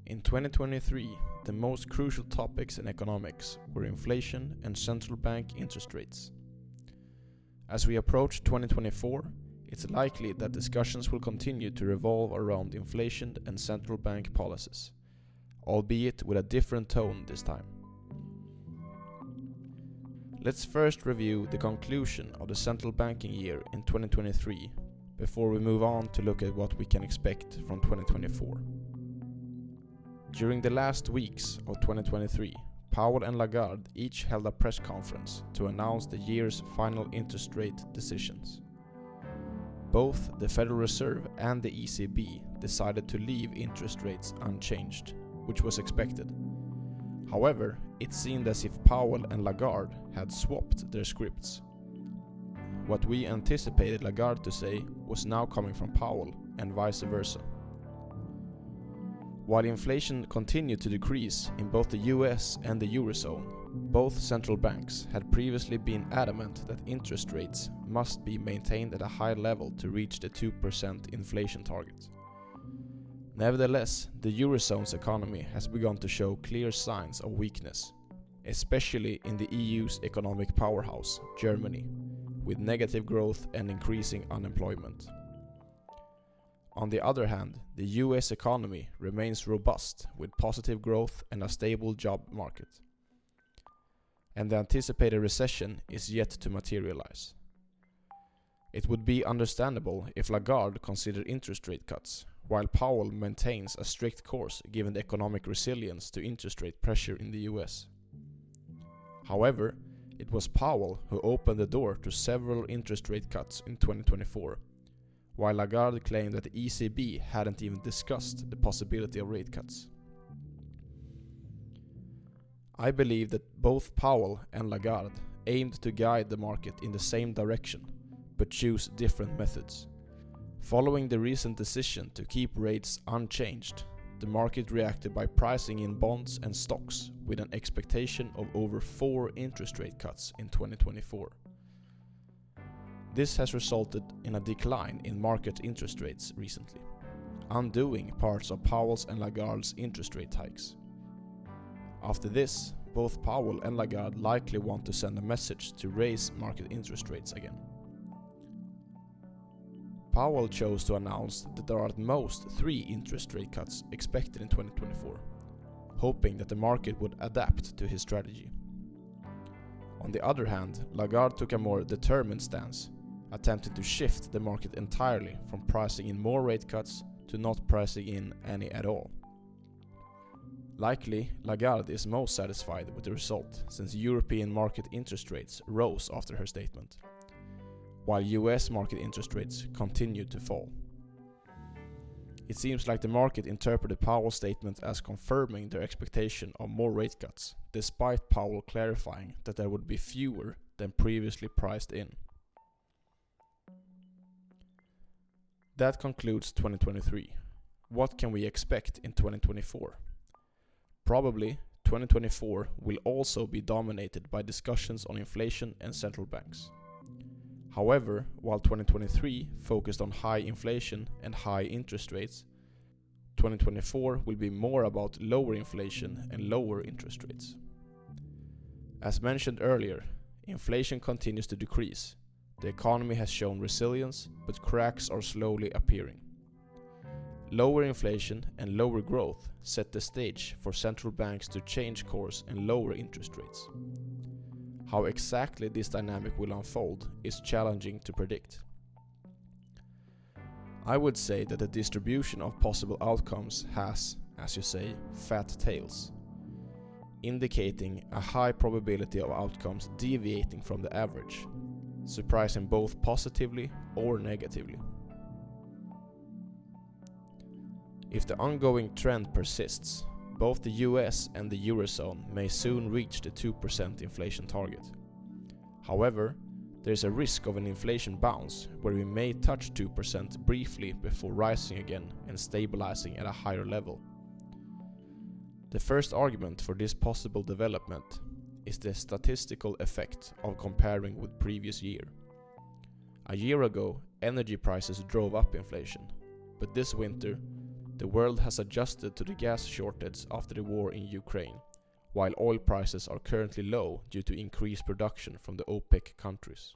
In 2023, the most crucial topics in economics were inflation and central bank interest rates. As we approach 2024, it's likely that discussions will continue to revolve around inflation and central bank policies, albeit with a different tone this time. Let's first review the conclusion of the central banking year in 2023 before we move on to look at what we can expect from 2024. During the last weeks of 2023, Powell and Lagarde each held a press conference to announce the year's final interest rate decisions. Both the Federal Reserve and the ECB decided to leave interest rates unchanged, which was expected. However, it seemed as if Powell and Lagarde had swapped their scripts. What we anticipated Lagarde to say was now coming from Powell, and vice versa. While inflation continued to decrease in both the US and the Eurozone, both central banks had previously been adamant that interest rates must be maintained at a high level to reach the 2% inflation target. Nevertheless, the Eurozone's economy has begun to show clear signs of weakness, especially in the EU's economic powerhouse, Germany, with negative growth and increasing unemployment. On the other hand, the US economy remains robust with positive growth and a stable job market. And the anticipated recession is yet to materialize. It would be understandable if Lagarde considered interest rate cuts, while Powell maintains a strict course given the economic resilience to interest rate pressure in the US. However, it was Powell who opened the door to several interest rate cuts in 2024. While Lagarde claimed that the ECB hadn't even discussed the possibility of rate cuts. I believe that both Powell and Lagarde aimed to guide the market in the same direction, but choose different methods. Following the recent decision to keep rates unchanged, the market reacted by pricing in bonds and stocks with an expectation of over 4 interest rate cuts in 2024. This has resulted in a decline in market interest rates recently, undoing parts of Powell's and Lagarde's interest rate hikes. After this, both Powell and Lagarde likely want to send a message to raise market interest rates again. Powell chose to announce that there are at most 3 interest rate cuts expected in 2024, hoping that the market would adapt to his strategy. On the other hand, Lagarde took a more determined stance, attempting to shift the market entirely from pricing in more rate cuts to not pricing in any at all. Likely, Lagarde is most satisfied with the result since European market interest rates rose after her statement, while US market interest rates continued to fall. It seems like the market interpreted Powell's statement as confirming their expectation of more rate cuts, despite Powell clarifying that there would be fewer than previously priced in. That concludes 2023. What can we expect in 2024? Probably 2024 will also be dominated by discussions on inflation and central banks. However, while 2023 focused on high inflation and high interest rates, 2024 will be more about lower inflation and lower interest rates. As mentioned earlier, inflation continues to decrease. The economy has shown resilience, but cracks are slowly appearing. Lower inflation and lower growth set the stage for central banks to change course and lower interest rates. How exactly this dynamic will unfold is challenging to predict. I would say that the distribution of possible outcomes has, as you say, fat tails, indicating a high probability of outcomes deviating from the average, surprising both positively or negatively. If the ongoing trend persists, both the US and the Eurozone may soon reach the 2% inflation target. However, there is a risk of an inflation bounce where we may touch 2% briefly before rising again and stabilizing at a higher level. The first argument for this possible development is the statistical effect of comparing with previous year. A year ago, energy prices drove up inflation, but this winter, the world has adjusted to the gas shortage after the war in Ukraine, while oil prices are currently low due to increased production from the OPEC countries.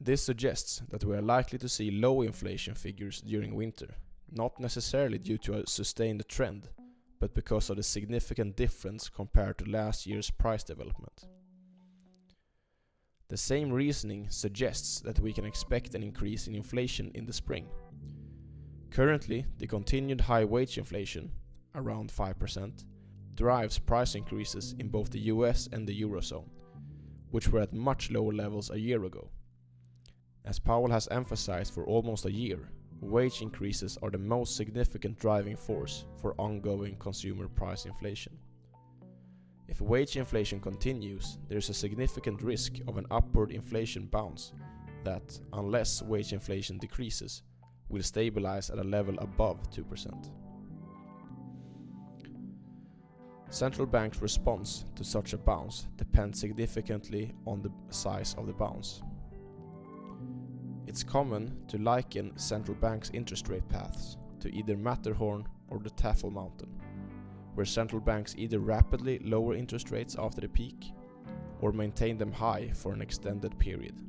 This suggests that we are likely to see low inflation figures during winter, not necessarily due to a sustained trend, but because of the significant difference compared to last year's price development. The same reasoning suggests that we can expect an increase in inflation in the spring. Currently, the continued high wage inflation, around 5%, drives price increases in both the US and the Eurozone, which were at much lower levels a year ago. As Powell has emphasized for almost a year, wage increases are the most significant driving force for ongoing consumer price inflation. If wage inflation continues, there is a significant risk of an upward inflation bounce that, unless wage inflation decreases, will stabilize at a level above 2%. Central banks' response to such a bounce depends significantly on the size of the bounce. It's common to liken central banks' interest rate paths to either Matterhorn or the Tafel Mountain, where central banks either rapidly lower interest rates after the peak or maintain them high for an extended period.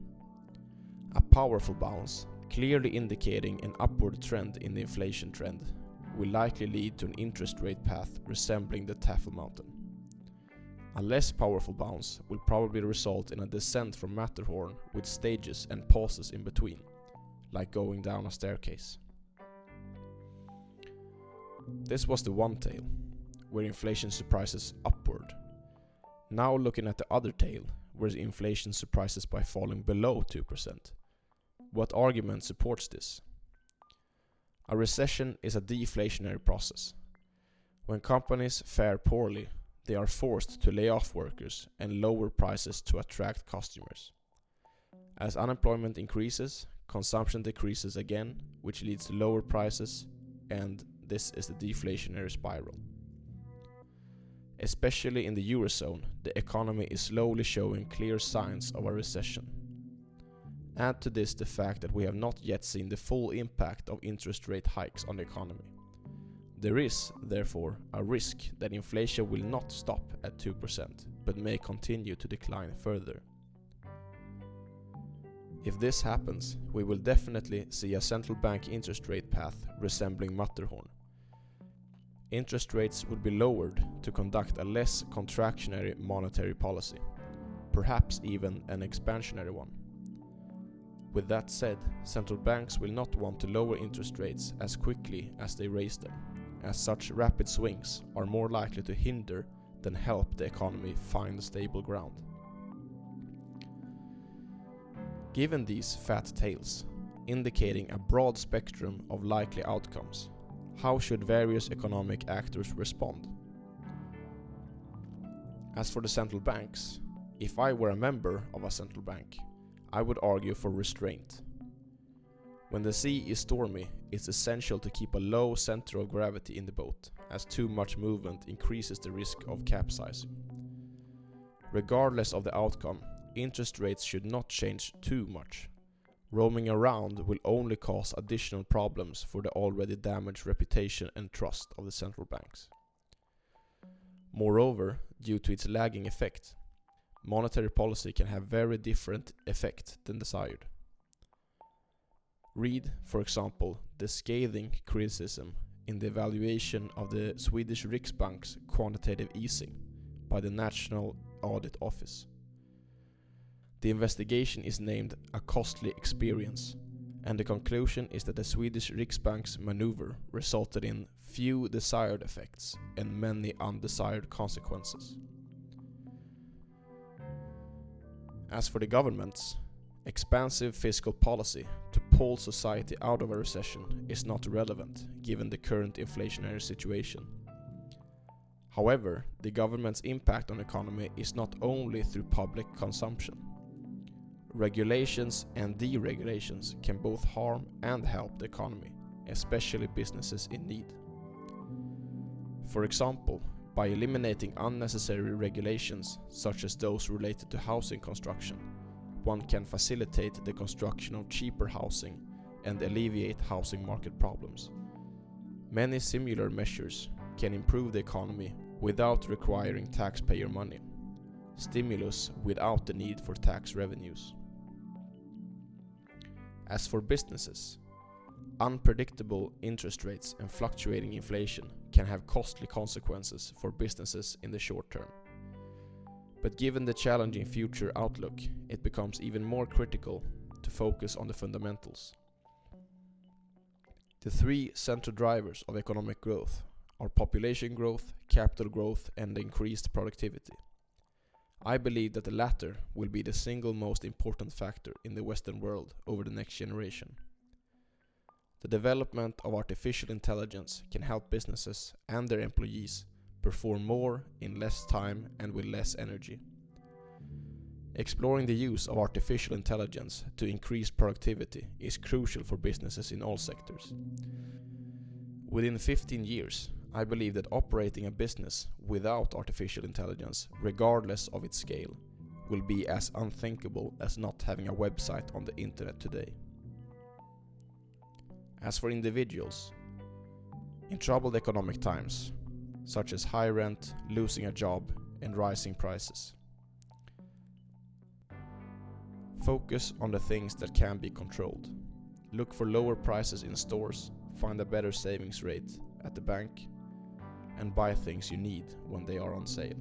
A powerful bounce, clearly indicating an upward trend in the inflation trend, will likely lead to an interest rate path resembling the Tafel Mountain. A less powerful bounce will probably result in a descent from Matterhorn with stages and pauses in between, like going down a staircase. This was the one tail, where inflation surprises upward. Now looking at the other tail, where inflation surprises by falling below 2%. What argument supports this? A recession is a deflationary process. When companies fare poorly, they are forced to lay off workers and lower prices to attract customers. As unemployment increases, consumption decreases again, which leads to lower prices, and this is the deflationary spiral. Especially in the Eurozone, the economy is slowly showing clear signs of a recession. Add to this the fact that we have not yet seen the full impact of interest rate hikes on the economy. There is, therefore, a risk that inflation will not stop at 2%, but may continue to decline further. If this happens, we will definitely see a central bank interest rate path resembling Matterhorn. Interest rates would be lowered to conduct a less contractionary monetary policy, perhaps even an expansionary one. With that said, central banks will not want to lower interest rates as quickly as they raise them, as such rapid swings are more likely to hinder than help the economy find stable ground. Given these fat tails, indicating a broad spectrum of likely outcomes, how should various economic actors respond? As for the central banks, if I were a member of a central bank, I would argue for restraint. When the sea is stormy, it's essential to keep a low center of gravity in the boat, as too much movement increases the risk of capsizing. Regardless of the outcome, interest rates should not change too much. Roaming around will only cause additional problems for the already damaged reputation and trust of the central banks. Moreover, due to its lagging effect, monetary policy can have very different effect than desired. Read, for example, the scathing criticism in the evaluation of the Swedish Riksbank's quantitative easing by the National Audit Office. The investigation is named a costly experience, and the conclusion is that the Swedish Riksbank's maneuver resulted in few desired effects and many undesired consequences. As for the governments, expansive fiscal policy to pull society out of a recession is not relevant given the current inflationary situation. However, the government's impact on the economy is not only through public consumption. Regulations and deregulations can both harm and help the economy, especially businesses in need. For example, by eliminating unnecessary regulations, such as those related to housing construction, one can facilitate the construction of cheaper housing and alleviate housing market problems. Many similar measures can improve the economy without requiring taxpayer money. Stimulus without the need for tax revenues. As for businesses, unpredictable interest rates and fluctuating inflation can have costly consequences for businesses in the short term. But given the challenging future outlook, it becomes even more critical to focus on the fundamentals. The three central drivers of economic growth are population growth, capital growth, and increased productivity. I believe that the latter will be the single most important factor in the Western world over the next generation. The development of artificial intelligence can help businesses and their employees perform more in less time and with less energy. Exploring the use of artificial intelligence to increase productivity is crucial for businesses in all sectors. Within 15 years, I believe that operating a business without artificial intelligence, regardless of its scale, will be as unthinkable as not having a website on the internet today. As for individuals, in troubled economic times, such as high rent, losing a job, and rising prices, focus on the things that can be controlled. Look for lower prices in stores, find a better savings rate at the bank, and buy things you need when they are on sale.